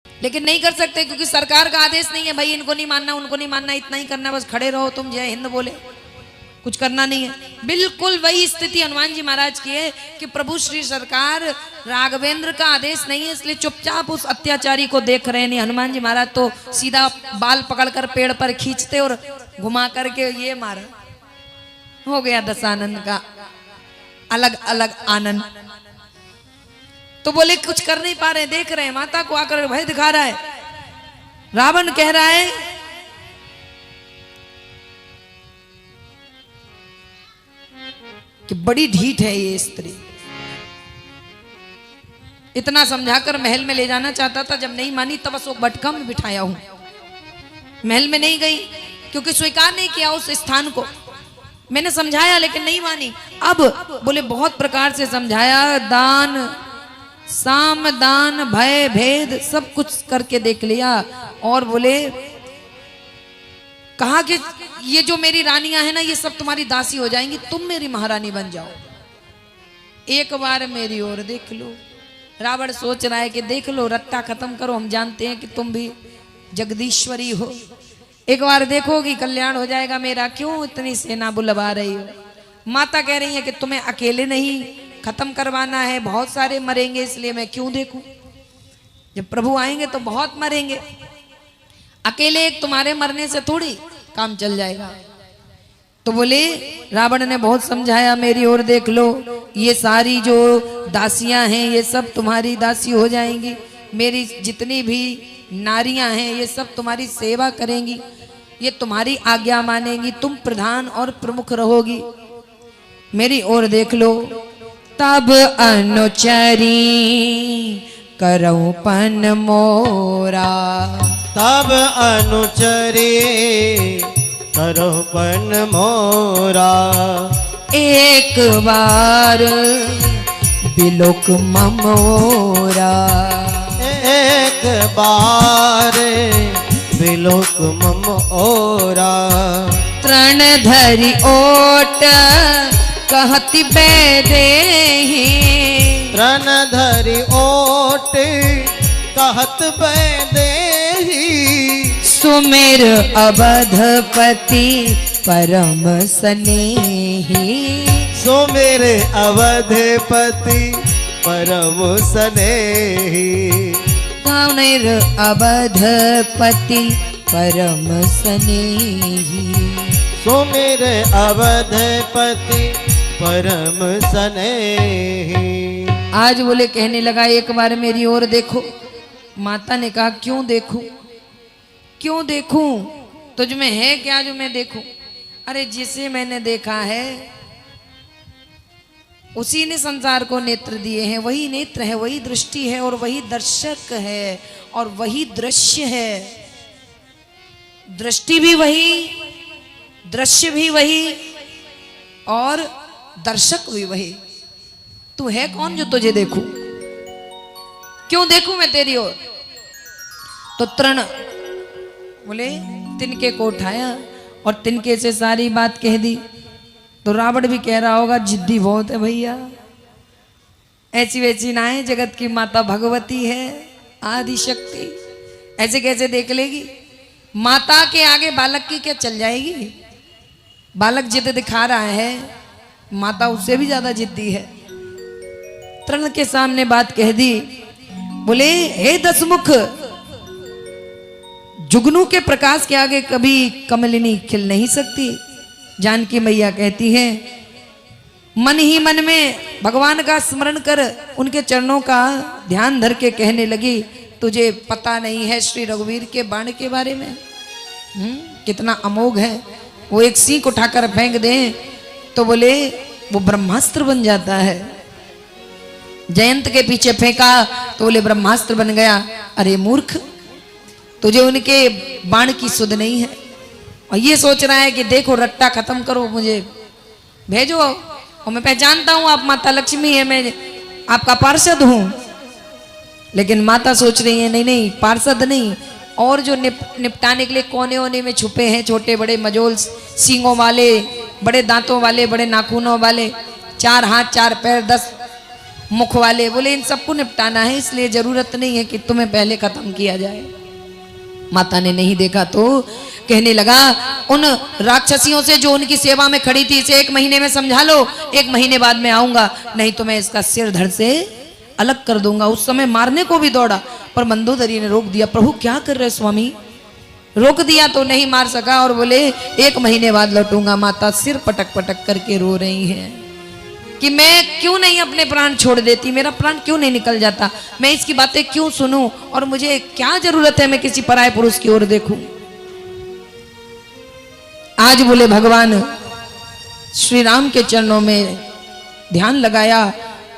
लेकिन नहीं कर सकते क्योंकि सरकार का आदेश नहीं है भाई इनको नहीं मानना उनको नहीं मानना, इतना ही करना, बस खड़े रहो तुम जय हिंद बोले, कुछ करना नहीं है। बिल्कुल वही स्थिति हनुमान जी महाराज की है कि प्रभु श्री सरकार राघवेंद्र का आदेश नहीं है इसलिए चुपचाप उस अत्याचारी को देख रहे नहीं। हनुमान जी महाराज तो सीधा बाल पकड़कर पेड़ पर खींचते और घुमा करके ये मारा, हो गया दशानंद का अलग अलग आनंद। तो बोले कुछ कर नहीं पा रहे, देख रहे हैं माता को आकर भय दिखा रहा है। रावण कह रहा है कि बड़ी ढीठ है ये स्त्री, इतना समझाकर महल में ले जाना चाहता था, जब नहीं मानी तब अशोक बटका में बिठाया हूं। महल में नहीं गई क्योंकि स्वीकार नहीं किया उस स्थान को। मैंने समझाया लेकिन नहीं मानी। अब बोले बहुत प्रकार से समझाया, दान साम दान भय भेद सब कुछ करके देख लिया और बोले कहा कि ये जो मेरी रानियां हैं ना ये सब तुम्हारी दासी हो जाएंगी, तुम मेरी महारानी बन जाओ, एक बार मेरी ओर देख लो। रावण सोच रहा है कि देख लो रट्टा खत्म करो, हम जानते हैं कि तुम भी जगदीश्वरी हो, एक बार देखोगी कल्याण हो जाएगा मेरा, क्यों इतनी सेना बुलवा रही हो। माता कह रही है कि तुम्हें अकेले नहीं खत्म करवाना है, बहुत सारे मरेंगे इसलिए मैं क्यों देखूं, जब प्रभु आएंगे तो बहुत मरेंगे, अकेले एक तुम्हारे मरने से थोड़ी काम चल जाएगा। तो बोले रावण ने बहुत समझाया, मेरी ओर देख लो, ये सारी जो दासियां हैं ये सब तुम्हारी दासी हो जाएंगी, मेरी जितनी भी नारियां हैं ये सब तुम्हारी सेवा करेंगी, ये तुम्हारी आज्ञा मानेंगी, तुम प्रधान और प्रमुख रहोगी, मेरी ओर देख लो। तब अनुचरी करऊं पन मोरा, तब अनुचरी करो पन मोरा, एक बार बिलोक ममोरा, एक बार बिलोक ममोरा, तृण धरि ओट कहति बैदेहि, तृण धरि ओट कहत बैदेहि, सुमिर अवधपति परम स्नेही, सुमिर अवधपति परम स्नेही, सुमिर अवधपति परम स्नेही, सुमिर अवधपति परम स्नेही। आज बोले कहने लगा एक बार मेरी ओर देखो। माता ने कहा क्यों देखूं, क्यों देखूं, तुझ में है क्या जो मैं देखूं। अरे जिसे मैंने देखा है उसी ने संसार को नेत्र दिए हैं, वही नेत्र है, वही दृष्टि है और वही दर्शक है और वही दृश्य है। दृष्टि भी वही, दृश्य भी वही और दर्शक भी वही। तू है कौन जो तुझे देखूं, क्यों देखूं मैं तेरी ओर। तो तृण बोले तिनके को उठाया और तिनके से सारी बात कह दी। तो रावण भी कह रहा होगा जिद्दी बहुत है भैया, ऐसी वैसी ना है, जगत की माता भगवती है, आदि शक्ति। ऐसे कैसे देख लेगी? माता के आगे बालक की क्या चल जाएगी? बालक जिद दिखा रहा है, माता उससे भी ज्यादा जिद्दी है। तृण के सामने बात कह दी, बोले हे दसमुख, जुगनू के प्रकाश के आगे कभी कमलिनी खिल नहीं सकती। जानकी मैया कहती है, मन ही मन में भगवान का स्मरण कर उनके चरणों का ध्यान धर के कहने लगी, तुझे पता नहीं है श्री रघुवीर के बाण के बारे में? कितना अमोघ है। वो एक सीख उठाकर फेंक दें तो बोले वो ब्रह्मास्त्र बन जाता है। जयंत के पीछे फेंका तो बोले ब्रह्मास्त्र बन गया। अरे मूर्ख, तुझे उनके बाण की सुध नहीं है और ये सोच रहा है कि देखो रट्टा खत्म करो, मुझे भेजो और मैं पहचानता हूं आप माता लक्ष्मी है, मैं आपका पार्षद हूं। लेकिन माता सोच रही है नहीं नहीं, पार्षद नहीं, और जो निपटाने के लिए कोने कोने में छुपे हैं, छोटे बड़े मजोल, सींगों वाले, बड़े दांतों वाले, बड़े नाखूनों वाले, 4 हाथ 4 पैर 10 मुख वाले, बोले इन सबको निपटाना है, इसलिए जरूरत नहीं है कि तुम्हें पहले खत्म किया जाए। माता ने नहीं देखा तो कहने लगा, उन राक्षसियों से जो उनकी सेवा में खड़ी थी, इसे 1 महीने में समझा लो, 1 महीने बाद में आऊंगा, नहीं तो मैं इसका सिर धड़ से अलग कर दूंगा। उस समय मारने को भी दौड़ा, पर मंदोदरी ने रोक दिया। प्रभु क्या कर रहे स्वामी? रोक दिया तो नहीं मार सका और बोले 1 महीने बाद लौटूंगा। माता सिर पटक पटक करके रो रही है कि मैं क्यों नहीं अपने प्राण छोड़ देती, मेरा प्राण क्यों नहीं निकल जाता, मैं इसकी बातें क्यों सुनूं, और मुझे क्या जरूरत है मैं किसी पराये पुरुष की ओर देखूं। आज बोले भगवान श्री राम के चरणों में ध्यान लगाया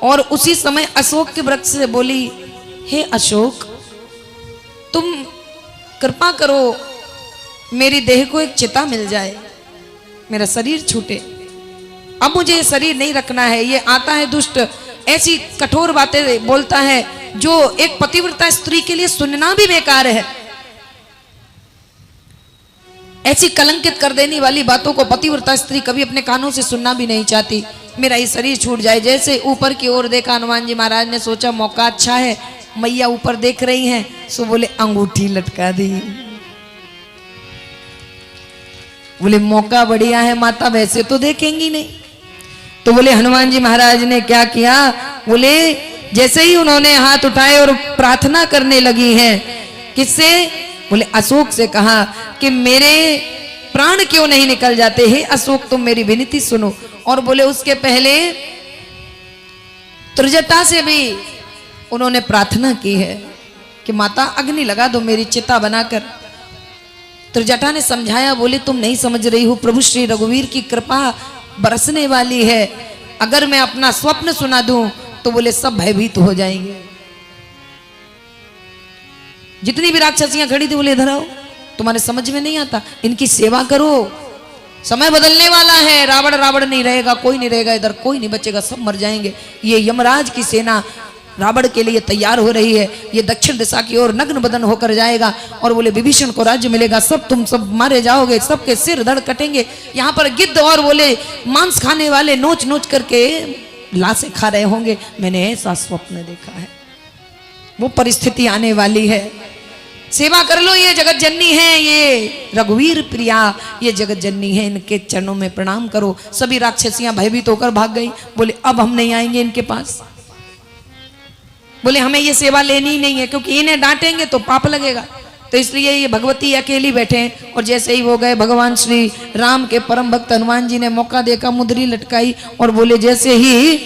और उसी समय अशोक के वृक्ष से बोली, हे अशोक, तुम कृपा करो मेरी देह को एक चिता मिल जाए, मेरा शरीर छूटे। अब मुझे ये शरीर नहीं रखना है। ये आता है दुष्ट, ऐसी कठोर बातें बोलता है जो एक पतिव्रता स्त्री के लिए सुनना भी बेकार है। ऐसी कलंकित कर देने वाली बातों को पतिव्रता स्त्री कभी अपने कानों से सुनना भी नहीं चाहती। मेरा ये शरीर छूट जाए। जैसे ऊपर की ओर देखा हनुमान जी महाराज ने, सोचा मौका अच्छा है, मैया ऊपर देख रही हैं, सो बोले अंगूठी लटका दी। बोले मौका बढ़िया है माता, वैसे तो देखेंगी नहीं। तो बोले हनुमान जी महाराज ने क्या किया, बोले जैसे ही उन्होंने हाथ उठाए और प्रार्थना करने लगी हैं, किससे? बोले अशोक से कहा कि मेरे प्राण क्यों नहीं निकल जाते, हे अशोक तुम मेरी विनती सुनो। और बोले उसके पहले त्रिजटा से भी उन्होंने प्रार्थना की है कि माता अग्नि लगा दो मेरी चिता बनाकर। त्रिजटा ने समझाया, बोले तुम नहीं समझ रही हो, प्रभु श्री रघुवीर की कृपा बरसने वाली है, अगर मैं अपना स्वप्न सुना दूं तो बोले सब भयभीत हो जाएंगे। जितनी भी राक्षसियां खड़ी थी बोले इधर आओ, तुम्हारे समझ में नहीं आता, इनकी सेवा करो, समय बदलने वाला है, रावण रावण नहीं रहेगा, कोई नहीं रहेगा, इधर कोई नहीं बचेगा, सब मर जाएंगे। ये यमराज की सेना रावण के लिए तैयार हो रही है, ये दक्षिण दिशा की ओर नग्न बदन होकर जाएगा और बोले विभीषण को राज्य मिलेगा, तुम सब मारे जाओगे, सबके सिर धड़ कटेंगे। यहाँ पर गिद्ध और बोले मांस खाने वाले नोच नोच करके लाशें खा रहे होंगे। मैंने ऐसा स्वप्न देखा है, वो परिस्थिति आने वाली है। सेवा कर लो, ये जगत जननी है, ये रघुवीर प्रिया, ये जगत जननी है, इनके चरणों में प्रणाम करो। सभी राक्षसियां भयभीत होकर भाग गई। बोले अब हम नहीं आएंगे इनके पास, बोले हमें ये सेवा लेनी ही नहीं है, क्योंकि इन्हें डांटेंगे तो पाप लगेगा। तो इसलिए ये भगवती अकेली बैठे हैं। और जैसे ही वो गए, भगवान श्री राम के परम भक्त हनुमान जी ने मौका देखा, मुद्री लटकाई और बोले जैसे ही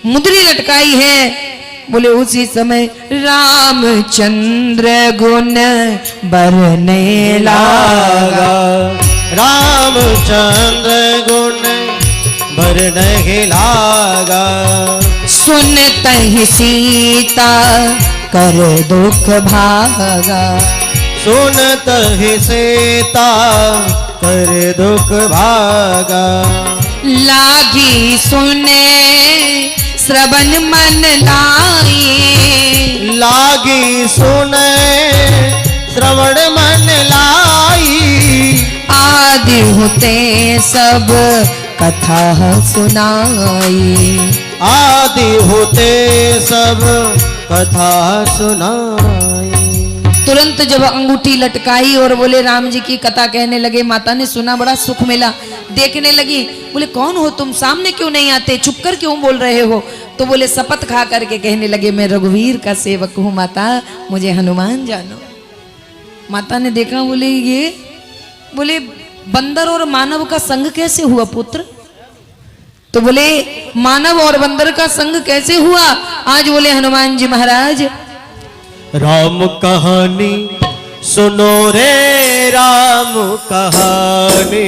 मुद्री लटकाई है, बोले उसी समय रामचंद्र गुण बरने लागा। रामचंद्र गुण बरने लागा। सुनतहि सीता कर दुख भागा। सुनतहि सीता कर दुख भागा। लागी सुने श्रवण मन लाई। लागी सुने श्रवण मन लाई। आदि होते सब कथा सुनाई। आदि होते सब कथा सुनाई। तुरंत जब अंगूठी लटकाई और बोले राम जी की कथा कहने लगे, माता ने सुना, बड़ा सुख मिला। देखने लगी, बोले कौन हो तुम, सामने क्यों नहीं आते, चुप कर क्यों बोल रहे हो? तो बोले शपथ खा करके कहने लगे, मैं रघुवीर का सेवक हूँ माता, मुझे हनुमान जानो। माता ने देखा, बोले बंदर और मानव का संग कैसे हुआ पुत्र? तो बोले मानव और बंदर का संग कैसे हुआ? आज बोले हनुमान जी महाराज, राम कहानी सुनो रे राम कहानी,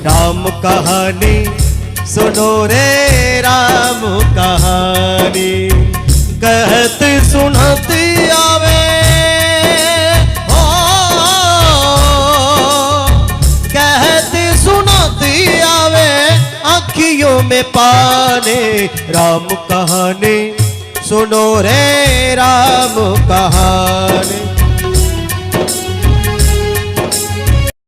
राम कहानी सुनो रे राम कहानी, कहत सुनत आवे हो, कहत सुनत आवे आँखियों में पानी, राम कहानी सुनो रे राम कहानी।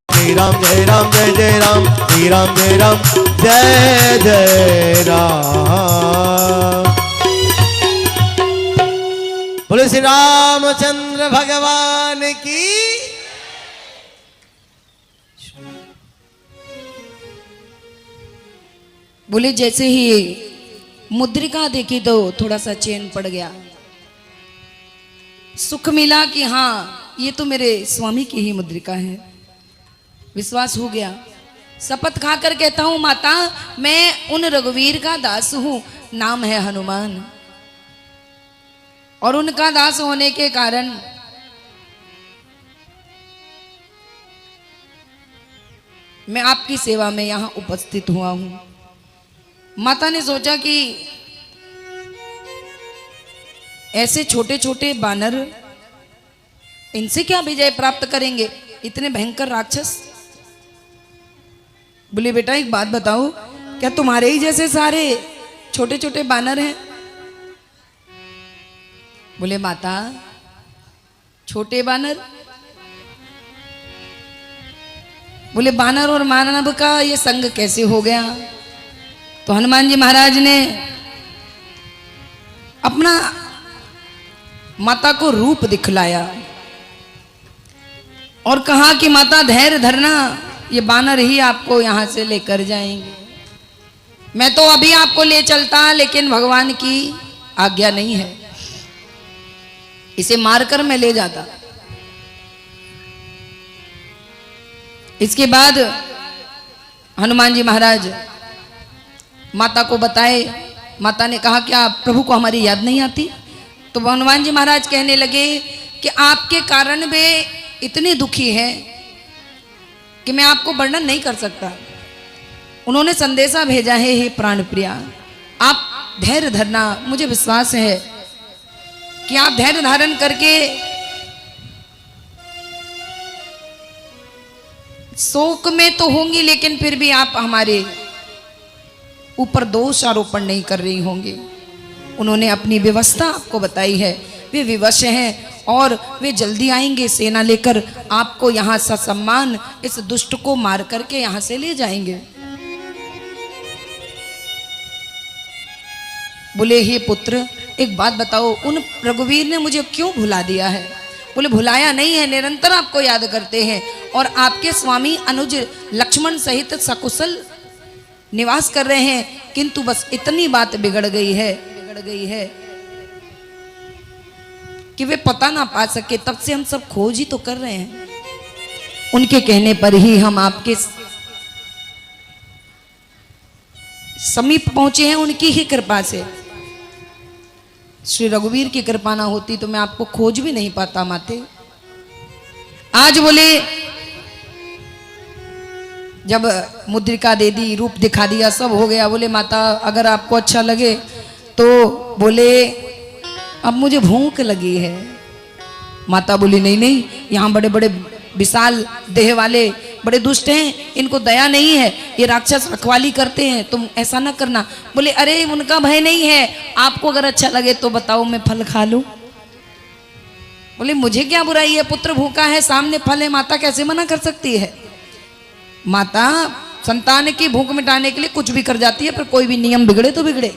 जय राम जय राम जय जय राम, श्री राम जय राम जय जय राम। बोले श्री रामचंद्र भगवान की। बोले जैसे ही मुद्रिका देखी तो थोड़ा सा चैन पड़ गया, सुख मिला कि हाँ ये तो मेरे स्वामी की ही मुद्रिका है, विश्वास हो गया। शपथ खाकर कहता हूं माता, मैं उन रघुवीर का दास हूं, नाम है हनुमान, और उनका दास होने के कारण मैं आपकी सेवा में यहां उपस्थित हुआ हूं। माता ने सोचा कि ऐसे छोटे छोटे बानर, इनसे क्या विजय प्राप्त करेंगे, इतने भयंकर राक्षस। बोले बेटा एक बात बताओ, क्या तुम्हारे ही जैसे सारे छोटे छोटे बानर हैं? बोले माता छोटे बानर? बोले बानर और मानव का ये संग कैसे हो गया? तो हनुमान जी महाराज ने अपना माता को रूप दिखलाया और कहा कि माता धैर्य धरना, ये बानर ही आपको यहां से लेकर जाएंगे। मैं तो अभी आपको ले चलता, लेकिन भगवान की आज्ञा नहीं है, इसे मारकर मैं ले जाता। इसके बाद हनुमान जी महाराज माता को बताए। माता ने कहा क्या प्रभु को हमारी याद नहीं आती? तो हनुमान जी महाराज कहने लगे कि आपके कारण वे इतने दुखी हैं कि मैं आपको वर्णन नहीं कर सकता। उन्होंने संदेशा भेजा है, हे प्राण प्रिया आप धैर्य धरना, मुझे विश्वास है कि आप धैर्य धारण करके शोक में तो होंगी, लेकिन फिर भी आप हमारे ऊपर दोष आरोपण नहीं कर रही होंगे। उन्होंने अपनी व्यवस्था आपको बताई है, वे विवश हैं और वे जल्दी आएंगे सेना लेकर, आपको यहाँ ससम्मान इस दुष्ट को मार करके यहाँ से ले जाएंगे। बोले हे पुत्र एक बात बताओ, उन रघुवीर ने मुझे क्यों भुला दिया है? बोले भुलाया नहीं है, निरंतर आपको याद करते हैं और आपके स्वामी अनुज लक्ष्मण सहित सकुशल निवास कर रहे हैं, किंतु बस इतनी बात बिगड़ गई है कि वे पता ना पा सके, तब से हम सब खोज ही तो कर रहे हैं। उनके कहने पर ही हम आपके समीप पहुंचे हैं, उनकी ही कृपा से। श्री रघुवीर की कृपा ना होती तो मैं आपको खोज भी नहीं पाता माते। आज बोले जब मुद्रिका दे दी, रूप दिखा दिया, सब हो गया, बोले माता अगर आपको अच्छा लगे तो बोले अब मुझे भूख लगी है। माता बोली नहीं नहीं, यहाँ बड़े बड़े विशाल देह वाले बड़े दुष्ट हैं, इनको दया नहीं है, ये राक्षस रखवाली करते हैं, तुम ऐसा ना करना। बोले अरे उनका भय नहीं है, आपको अगर अच्छा लगे तो बताओ मैं फल खा लूं। बोले मुझे क्या बुराई है, पुत्र भूखा है, सामने फल है, माता कैसे मना कर सकती है? माता संतान की भूख मिटाने के लिए कुछ भी कर जाती है, पर कोई भी नियम बिगड़े तो बिगड़े।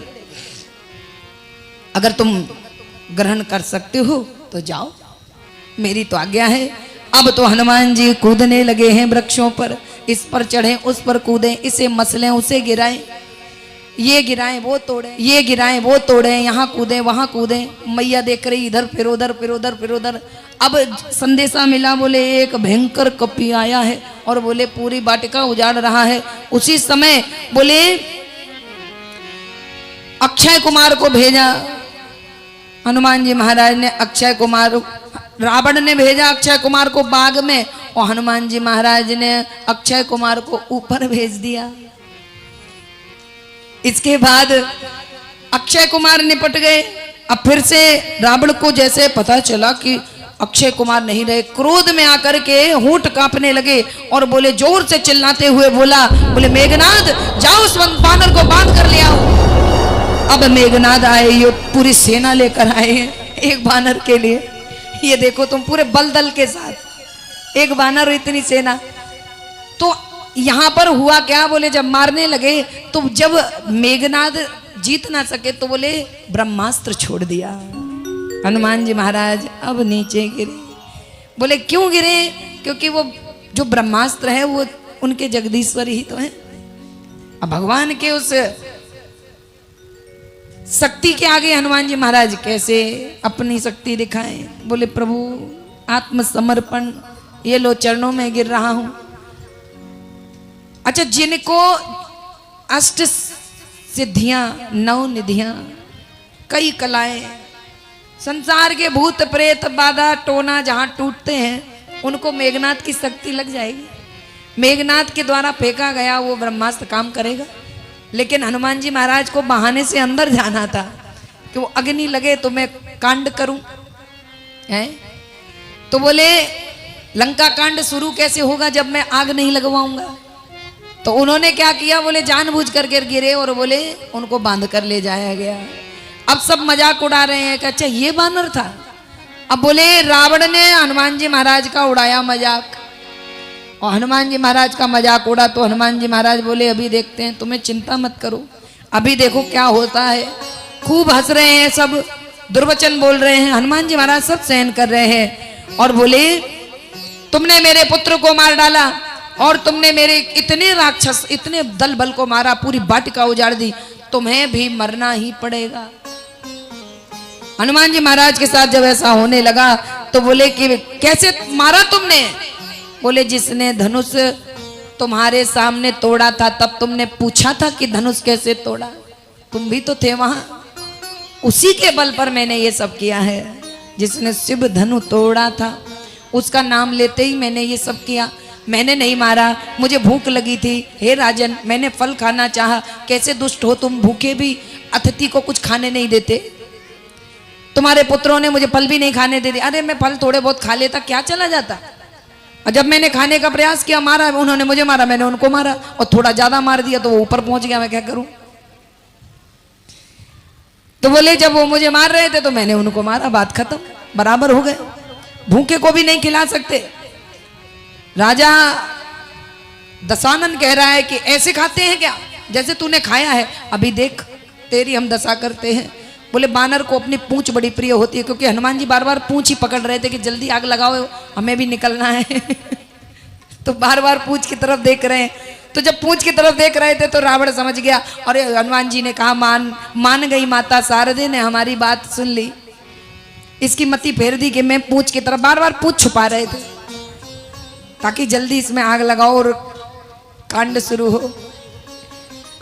अगर तुम ग्रहण कर सकते हो तो जाओ, मेरी तो आज्ञा है। अब तो हनुमान जी कूदने लगे हैं वृक्षों पर, इस पर चढ़े उस पर कूदें, इसे मसलें उसे गिराएं, ये गिराएं वो तोड़े, ये गिराएं वो तोड़े, यहाँ कूदें वहाँ कूदें। मैया देख रही इधर फिर उधर फिर उधर फिर उधर। अब संदेशा मिला, बोले एक भयंकर कपी आया है और बोले पूरी वाटिका उजाड़ रहा है। उसी समय बोले अक्षय कुमार को भेजा, हनुमान जी महाराज ने अक्षय कुमार, रावण ने भेजा अक्षय कुमार को बाग में और हनुमान जी महाराज ने अक्षय कुमार को ऊपर भेज दिया। इसके बाद अक्षय कुमार निपट गए। अब फिर से रावण को जैसे पता चला कि अक्षय कुमार नहीं रहे, क्रोध में आकर के होंठ कांपने लगे और बोले, जोर से चिल्लाते हुए बोला, बोले मेघनाद जाओ उस बानर को बांध कर ले आओ। अब मेघनाद आए, ये पूरी सेना लेकर आए हैं एक बानर के लिए। ये देखो तुम, पूरे बल दल के साथ एक बानर और इतनी सेना। तो यहां पर हुआ क्या, बोले जब मारने लगे तो जब मेघनाद जीत ना सके तो बोले ब्रह्मास्त्र छोड़ दिया। हनुमान जी महाराज अब नीचे गिरे। बोले क्यों गिरे? क्योंकि वो जो ब्रह्मास्त्र है वो उनके जगदीश्वर ही तो है। अब भगवान के उस शक्ति के आगे हनुमान जी महाराज कैसे अपनी शक्ति दिखाएं? बोले प्रभु आत्मसमर्पण, ये लो चरणों में गिर रहा हूं। अच्छा, जिनको अष्ट सिद्धियां, नौ निधियां, कई कलाएं, संसार के भूत प्रेत बाधा टोना जहां टूटते हैं उनको मेघनाथ की शक्ति लग जाएगी। मेघनाथ के द्वारा फेंका गया वो ब्रह्मास्त्र काम करेगा। लेकिन हनुमान जी महाराज को बहाने से अंदर जाना था कि वो अग्नि लगे तो मैं कांड करूं, है? तो बोले लंका कांड शुरू कैसे होगा जब मैं आग नहीं लगवाऊंगा? तो उन्होंने क्या किया, बोले जानबूझ कर गिरे और बोले उनको बांध कर ले जाया गया। अब सब मजाक उड़ा रहे हैं कि अच्छा ये बानर था। अब बोले रावण ने हनुमान जी महाराज का उड़ाया मजाक और हनुमान जी महाराज का मजाक उड़ा तो हनुमान जी महाराज बोले अभी देखते हैं, तुम्हें चिंता मत करो, अभी देखो क्या होता है। खूब हंस रहे हैं सब, दुर्वचन बोल रहे हैं, हनुमान जी महाराज सब सहन कर रहे हैं और बोले तुमने मेरे पुत्र को मार डाला और तुमने मेरे इतने राक्षस, इतने दल बल को मारा, पूरी वाटिका उजाड़ दी, तुम्हें भी मरना ही पड़ेगा। हनुमान जी महाराज के साथ जब ऐसा होने लगा तो बोले कि कैसे मारा तुमने? बोले जिसने धनुष तुम्हारे सामने तोड़ा था तब तुमने पूछा था कि धनुष कैसे तोड़ा? तुम भी तो थे वहां, उसी के बल पर मैंने ये सब किया है। जिसने शिव धनु तोड़ा था उसका नाम लेते ही मैंने ये सब किया। मैंने नहीं मारा, मुझे भूख लगी थी, हे राजन मैंने फल खाना चाहा। कैसे दुष्ट हो तुम, भूखे भी अतिथि को कुछ खाने नहीं देते। तुम्हारे पुत्रों ने मुझे फल भी नहीं खाने दे दिया। अरे मैं फल थोड़े बहुत खा लेता, क्या चला जाता? और जब मैंने खाने का प्रयास किया, मारा, उन्होंने मुझे मारा, मैंने उनको मारा और थोड़ा ज्यादा मार दिया तो वो ऊपर पहुंच गया, मैं क्या करूं? तो बोले जब वो मुझे मार रहे थे तो मैंने उनको मारा, बात खत्म, बराबर हो गए। भूखे को भी नहीं खिला सकते। राजा दशानन कह रहा है कि ऐसे खाते हैं क्या जैसे तूने खाया है? अभी देख तेरी हम दशा करते हैं। बोले बानर को अपनी पूंछ बड़ी प्रिय होती है, क्योंकि हनुमान जी बार बार पूंछ ही पकड़ रहे थे कि जल्दी आग लगाओ, हमें भी निकलना है। तो बार बार पूंछ की तरफ देख रहे हैं। तो जब पूंछ की तरफ देख रहे थे तो रावण समझ गया और हनुमान जी ने कहा मान गई माता शारदे ने हमारी बात सुन ली। इसकी मति फेर दी कि मैं पूंछ की तरफ, बार बार पूंछ छुपा रहे थे ताकि जल्दी इसमें आग लगाओ और कांड शुरू हो।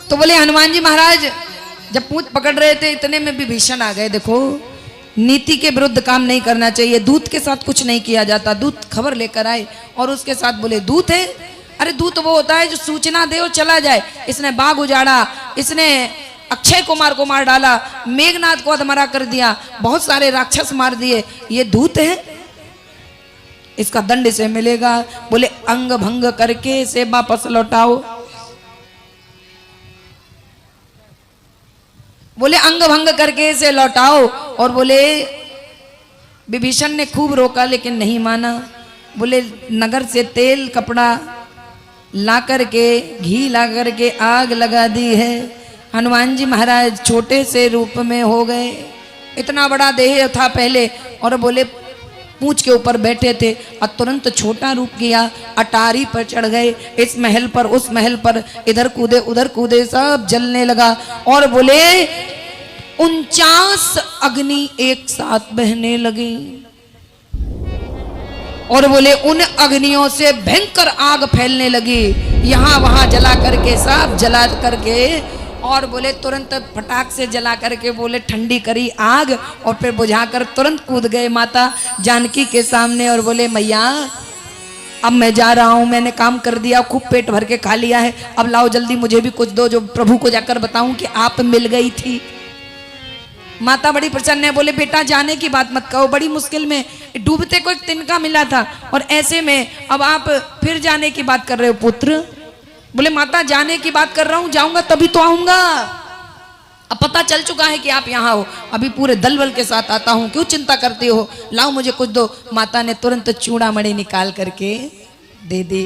तो बोले हनुमान जी महाराज जब पूंछ पकड़ रहे थे इतने में विभीषण आ गए। देखो नीति के विरुद्ध काम नहीं करना चाहिए, दूत के साथ कुछ नहीं किया जाता। दूत खबर लेकर आए और उसके साथ बोले दूत है? अरे दूत वो होता है जो सूचना दे और चला जाए। इसने बाग उजाड़ा, इसने अक्षय कुमार को मार डाला, मेघनाथ को अधमरा कर दिया, बहुत सारे राक्षस मार दिए, ये दूत है? इसका दंड इसे मिलेगा। बोले अंग भंग करके इसे वापस लौटाओ। बोले अंग भंग करके इसे लौटाओ। और बोले विभीषण ने खूब रोका लेकिन नहीं माना। बोले नगर से तेल कपड़ा ला करके, घी ला करके आग लगा दी है। हनुमान जी महाराज छोटे से रूप में हो गए, इतना बड़ा देह था पहले, और बोले पूंछ के ऊपर बैठे थे और तुरंत छोटा रूप किया, अटारी पर चढ़ गए, इस महल पर उस महल पर, इधर कूदे उधर कूदे, सब जलने लगा। और बोले 49 अग्नि एक साथ बहने लगी, और बोले उन अग्नियों से भयंकर आग फैलने लगी, यहां वहां जला करके, सब जला करके, और बोले तुरंत फटाक से जला करके बोले ठंडी करी आग, और फिर बुझाकर तुरंत कूद गए माता जानकी के सामने और बोले मैया अब मैं जा रहा हूं, मैंने काम कर दिया, खूब पेट भर के खा लिया है, अब लाओ जल्दी मुझे भी कुछ दो जो प्रभु को जाकर बताऊं कि आप मिल गई थी। माता बड़ी प्रसन्न है, बोले बेटा जाने की बात मत कहो, बड़ी मुश्किल में डूबते को एक तिनका मिला था, और ऐसे में अब आप फिर जाने की बात कर रहे हो पुत्र। बोले माता जाने की बात कर रहा हूं, जाऊंगा तभी तो आऊंगा, अब पता चल चुका है कि आप यहाँ हो, अभी पूरे दल बल के साथ आता हूं, क्यों चिंता करते हो, लाओ मुझे कुछ दो। माता ने तुरंत चूड़ामणि निकाल करके दे दी,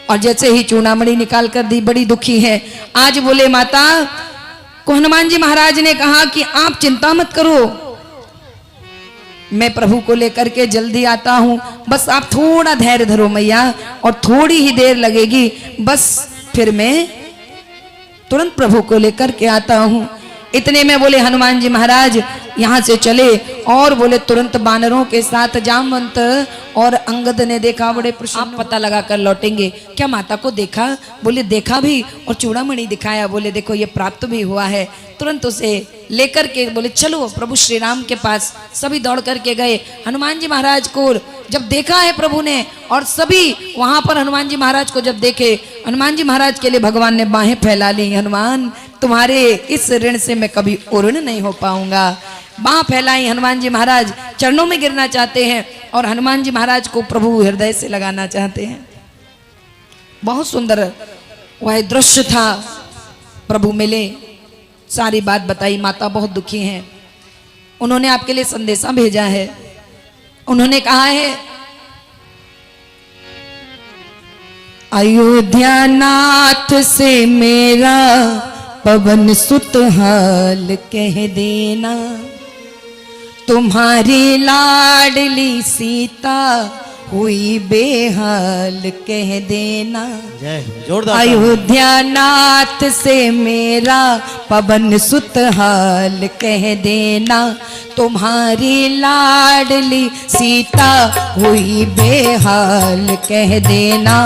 और जैसे ही चूड़ामणि निकाल कर दी, बड़ी दुखी है आज। बोले माता को हनुमान जी महाराज ने कहा कि आप चिंता मत करो, मैं प्रभु को लेकर के जल्दी आता हूं, बस आप थोड़ा धैर्य धरो मैया, और थोड़ी ही देर लगेगी, बस फिर मैं तुरंत प्रभु को लेकर के आता हूं। इतने में बोले हनुमान जी महाराज यहाँ से चले, और बोले तुरंत बानरों के साथ जामवंत और अंगद ने देखा, बड़े प्रसन्न, आप पता लगा कर लौटेंगे, क्या माता को देखा? बोले देखा भी, और चूड़ामणि दिखाया, बोले देखो ये प्राप्त भी हुआ है। तुरंत उसे लेकर के बोले चलो प्रभु श्री राम के पास, सभी दौड़ करके गए। हनुमान जी महाराज को जब देखा है प्रभु ने, और सभी वहां पर हनुमान जी महाराज को जब देखे, हनुमान जी महाराज के लिए भगवान ने बाहें फैला ली, हनुमान तुम्हारे इस ऋण से मैं कभी उऋण नहीं हो पाऊंगा। बाह फैलाई, हनुमान जी महाराज चरणों में गिरना चाहते हैं, और हनुमान जी महाराज को प्रभु हृदय से लगाना चाहते हैं। बहुत सुंदर वह दृश्य था। प्रभु मिले, सारी बात बताई, माता बहुत दुखी हैं, उन्होंने आपके लिए संदेशा भेजा है, उन्होंने कहा है अयोध्या नाथ से मेरा पवन सुत हाल कह देना, तुम्हारी लाडली सीता हुई बेहाल कह देना। जोरदार अयोध्या नाथ से मेरा पवन सुत हाल कह देना, तुम्हारी लाडली सीता हुई बेहाल कह देना।